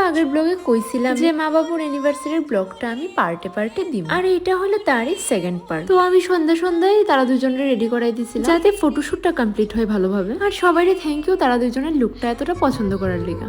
আগের ব্লগে কইছিলাম যে মা বাবুর অ্যানিভার্সারির ব্লগটা আমি পার্টে পার্টে দিব, আর এটা হলো তারই সেকেন্ড পার্ট। তো আমি সন্ধ্যায় তারা দুজনের রেডি করাই দিছিলাম যাতে ফটোশুটটা কমপ্লিট হয় ভালোভাবে। আর সবাইকে থ্যাংক ইউ তারা দুজনের লুকটা এতটা পছন্দ করার লিগা।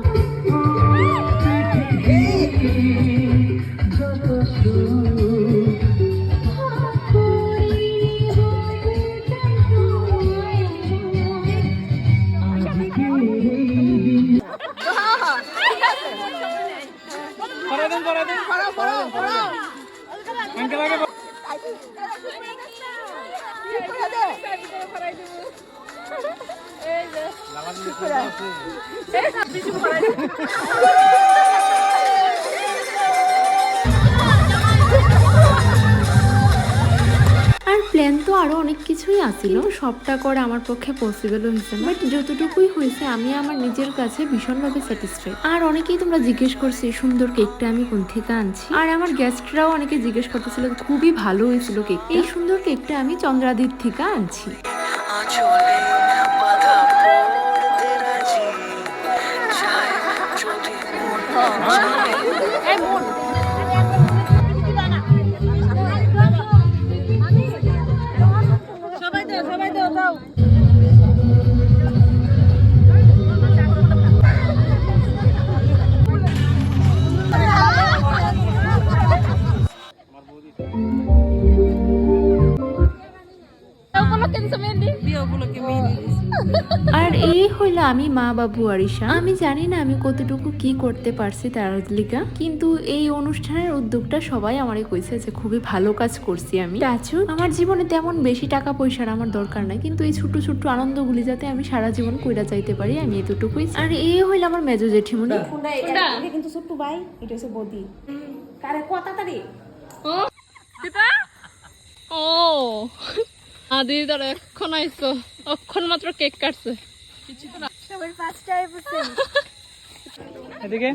আর প্ল্যান তো আরো অনেক কিছুই আছিল, সবটা করে আমার পক্ষে পসিবল হয়েছে না, বাট যতটুকুই হয়েছে আমি আমার নিজের কাছে ভীষণভাবে স্যাটিসফাইড। আর অনেকেই তোমরা জিজ্ঞেস করছি সুন্দর কেকটা আমি কোন থেকে আনছি, আর আমার গেস্টরাও অনেকে জিজ্ঞেস করতেছিল খুবই ভালো হয়েছিল কেক। এই সুন্দর কেকটা আমি চন্দ্রাদির থেকে আনছি। আর এই হইলো আমি মা বাবু আরিশা। আমি জানি না আমি কতটুকু কি করতে পারছি তার লিগা, কিন্তু এই অনুষ্ঠানের উদ্যোগটা সবাই আমারে কইছে যে খুবই ভালো কাজ করছি আমি। আমার জীবনে তেমন বেশি টাকা পয়সার আমার দরকার নাই, কিন্তু এই ছোট ছোট আনন্দগুলি যাতে আমি সারা জীবন কইরা যাইতে পারি আমি এতটুকুই। আর এই হইলো আমার মেজো জেঠিমনি। কিন্তু ছোট্ট ভাই এটা হচ্ছে বদি কারে কথা তারি ও আদি ধরে এখন আইছো, অক্ষণ মাত্র কেক কাটছে। সবার ফার্স্ট টাইম এদিকে